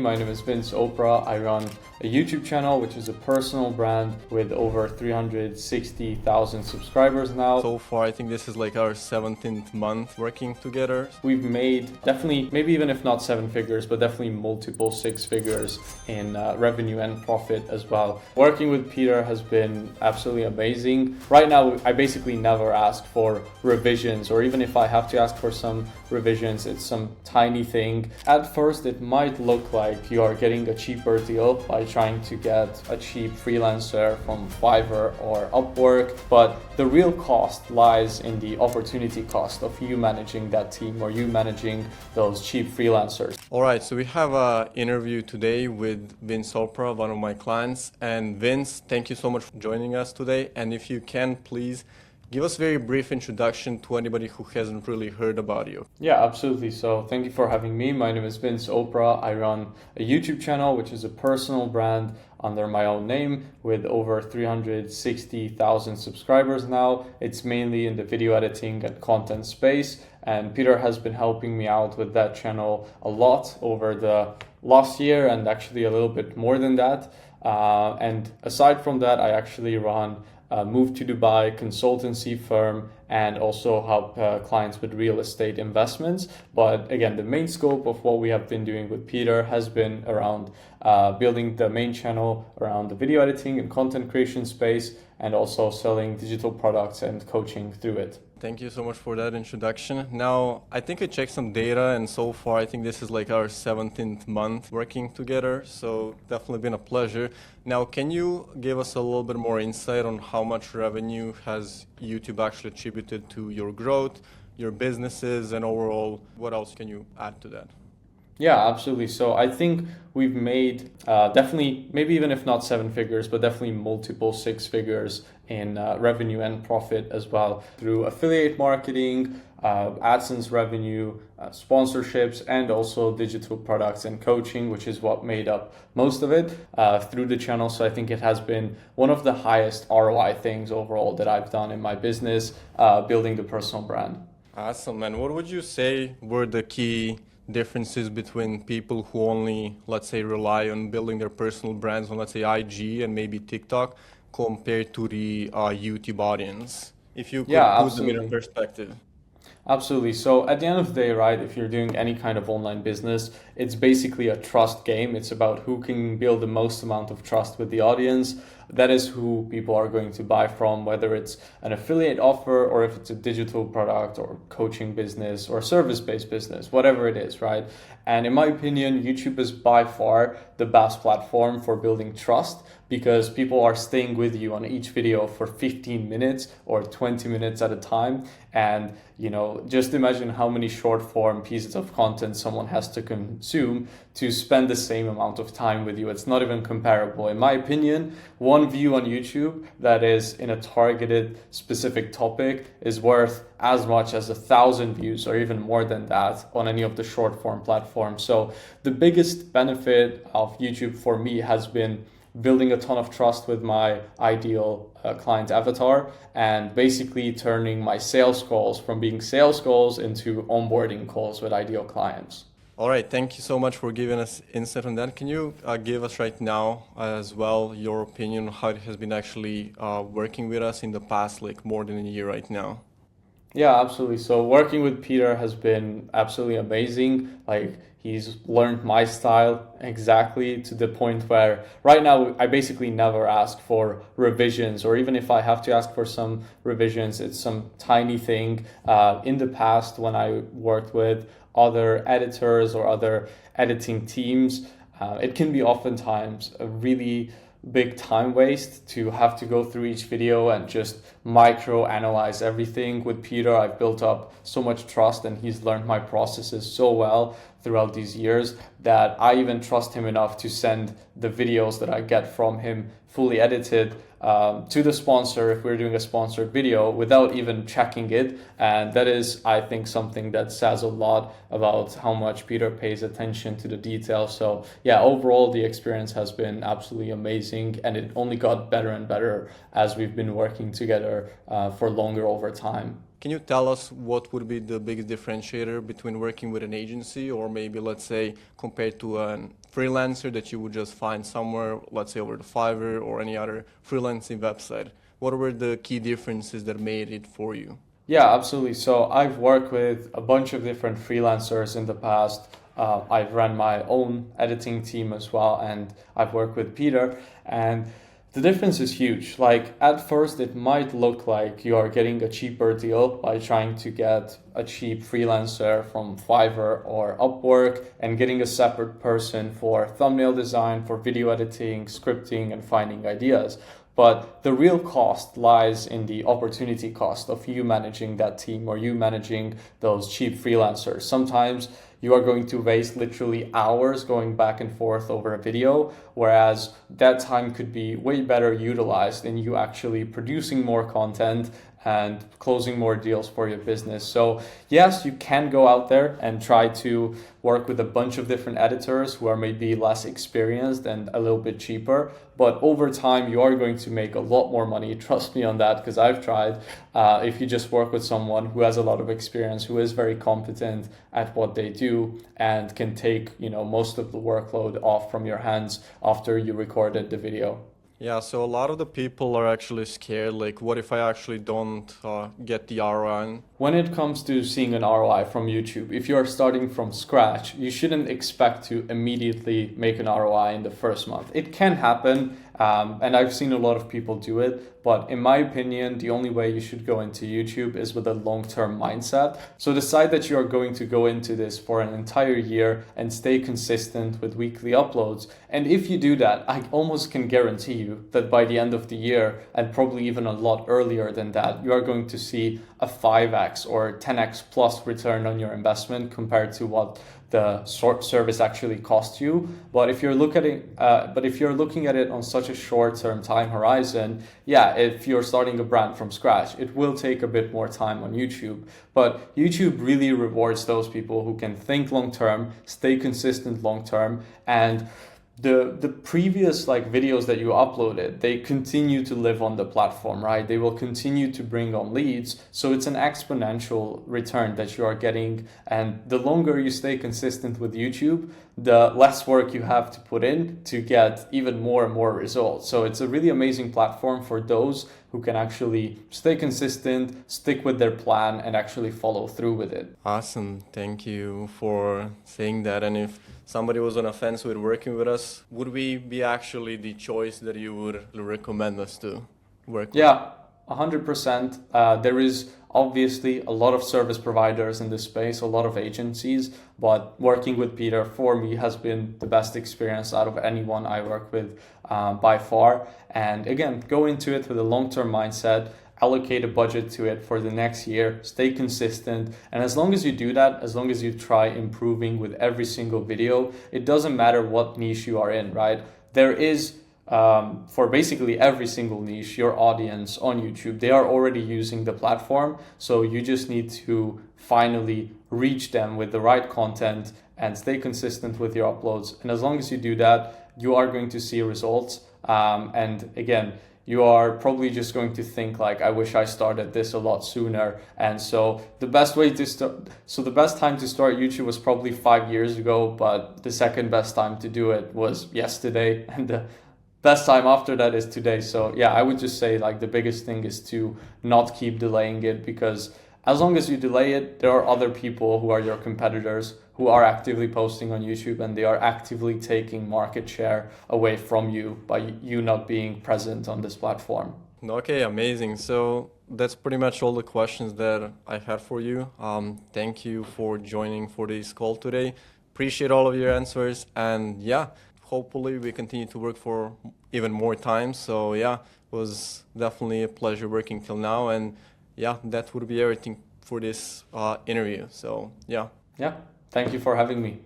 My name is Vince Oprah. I run a YouTube channel, which is a personal brand with over 360,000 subscribers now. So far, I think this is like our 17th month working together. We've made definitely, maybe even if not 7 figures, but definitely multiple 6 figures in revenue and profit as well. Working with Peter has been absolutely amazing. Right now, I basically never ask for revisions, or even if I have to ask for some revisions, it's some tiny thing. At first, it might look like you are getting a cheaper deal by trying to get a cheap freelancer from Fiverr or Upwork, but the real cost lies in the opportunity cost of you managing that team or you managing those cheap freelancers. All right, so we have an interview today with Vince Oprah, one of my clients. And Vince, thank you so much for joining us today. And if you can, please give us a very brief introduction to anybody who hasn't really heard about you. Yeah, absolutely. So thank you for having me. My name is Vince Oprah. I run a YouTube channel, which is a personal brand under my own name with over 360,000 subscribers now. It's mainly in the video editing and content space. And Peter has been helping me out with that channel a lot over the last year and actually a little bit more than that. And aside from that, I actually run Move to Dubai consultancy firm and also help clients with real estate investments. But again, the main scope of what we have been doing with Peter has been around building the main channel around the video editing and content creation space, and also selling digital products and coaching through it. Thank you so much for that introduction. Now, I think I checked some data, and so far I think this is like our 17th month working together, so definitely been a pleasure. Now, can you give us a little bit more insight on how much revenue has YouTube actually attributed to your growth, your businesses, and overall, what else can you add to that? Yeah, absolutely. So I think we've made definitely, maybe even if not 7 figures, but definitely multiple 6 figures in revenue and profit as well through affiliate marketing, AdSense revenue, sponsorships, and also digital products and coaching, which is what made up most of it through the channel. So I think it has been one of the highest ROI things overall that I've done in my business, building the personal brand. Awesome. And what would you say were the key differences between people who only, let's say, rely on building their personal brands on, let's say, IG and maybe TikTok compared to the YouTube audience? If you could put them in perspective. Absolutely. So at the end of the day, right, if you're doing any kind of online business, it's basically a trust game. It's about who can build the most amount of trust with the audience. That is who people are going to buy from, whether it's an affiliate offer or if it's a digital product or coaching business or service-based business, whatever it is, right? And in my opinion, YouTube is by far the best platform for building trust, because people are staying with you on each video for 15 minutes or 20 minutes at a time. And, you know, just imagine how many short form pieces of content someone has to consume to spend the same amount of time with you. It's not even comparable. In my opinion, one view on YouTube that is in a targeted specific topic is worth as much as 1,000 views or even more than that on any of the short form platforms. So the biggest benefit of YouTube for me has been building a ton of trust with my ideal client avatar, and basically turning my sales calls from being sales calls into onboarding calls with ideal clients. All right, thank you so much for giving us insight on that. Can you give us right now as well your opinion on how it has been actually working with us in the past, like more than a year right now? Yeah, absolutely. So working with Peter has been absolutely amazing. Like, he's learned my style exactly to the point where right now I basically never ask for revisions, or even if I have to ask for some revisions, it's some tiny thing. In the past, when I worked with other editors or other editing teams, it can be oftentimes a really big time waste to have to go through each video and just micro analyze everything. With Peter, I've built up so much trust, and he's learned my processes so well throughout these years that I even trust him enough to send the videos that I get from him fully edited to the sponsor if we're doing a sponsored video without even checking it. And that is, I think, something that says a lot about how much Peter pays attention to the details. So yeah, overall the experience has been absolutely amazing, and it only got better and better as we've been working together for longer over time. Can you tell us what would be the biggest differentiator between working with an agency or maybe, let's say, compared to a freelancer that you would just find somewhere, let's say over the Fiverr or any other freelancing website? What were the key differences that made it for you? Yeah, absolutely. So I've worked with a bunch of different freelancers in the past. I've run my own editing team as well, and I've worked with Peter. And the difference is huge. Like at first, it might look like you are getting a cheaper deal by trying to get a cheap freelancer from Fiverr or Upwork and getting a separate person for thumbnail design, for video editing, scripting, and finding ideas. But the real cost lies in the opportunity cost of you managing that team or you managing those cheap freelancers. Sometimes you are going to waste literally hours going back and forth over a video, whereas that time could be way better utilized in you actually producing more content and closing more deals for your business. So yes, you can go out there and try to work with a bunch of different editors who are maybe less experienced and a little bit cheaper, but over time you are going to make a lot more money. Trust me on that, because I've tried. If you just work with someone who has a lot of experience, who is very competent at what they do and can take, most of the workload off from your hands after you recorded the video. Yeah, so a lot of the people are actually scared, like, what if I actually don't get the ROI? When it comes to seeing an ROI from YouTube, if you're starting from scratch, you shouldn't expect to immediately make an ROI in the first month. It can happen, and I've seen a lot of people do it, but in my opinion, the only way you should go into YouTube is with a long-term mindset. So decide that you are going to go into this for an entire year and stay consistent with weekly uploads. And if you do that, I almost can guarantee you that by the end of the year, and probably even a lot earlier than that, you are going to see a 5x or 10x plus return on your investment compared to what the service actually costs you. But if you're looking at it on such a short-term time horizon, yeah, if you're starting a brand from scratch, it will take a bit more time on YouTube. But YouTube really rewards those people who can think long-term, stay consistent long-term, and the previous videos that you uploaded, they continue to live on the platform, right? They will continue to bring on leads. So it's an exponential return that you are getting. And the longer you stay consistent with YouTube, the less work you have to put in to get even more and more results. So it's a really amazing platform for those who can actually stay consistent, stick with their plan, and actually follow through with it. Awesome. Thank you for saying that. And if somebody was on a fence with working with us, would we be actually the choice that you would recommend us to work with? Yeah, 100%. There is obviously a lot of service providers in this space, a lot of agencies, but working with Peter for me has been the best experience out of anyone I work with by far. And again, go into it with a long-term mindset, allocate a budget to it for the next year, stay consistent. And as long as you do that, as long as you try improving with every single video, it doesn't matter what niche you are in, right? There is for basically every single niche, your audience on YouTube, they are already using the platform. So you just need to finally reach them with the right content and stay consistent with your uploads. And as long as you do that, you are going to see results. And again, you are probably just going to think like, I wish I started this a lot sooner. And so the best time to start YouTube was probably 5 years ago, but the second best time to do it was yesterday. And the best time after that is today. So yeah, I would just say the biggest thing is to not keep delaying it, because as long as you delay it, there are other people who are your competitors who are actively posting on YouTube, and they are actively taking market share away from you by you not being present on this platform. Okay, amazing. So that's pretty much all the questions that I had for you. Thank you for joining for this call today. Appreciate all of your answers, and yeah, hopefully we continue to work for even more time. So yeah, it was definitely a pleasure working till now, and yeah, that would be everything for this interview. So yeah. Yeah, thank you for having me.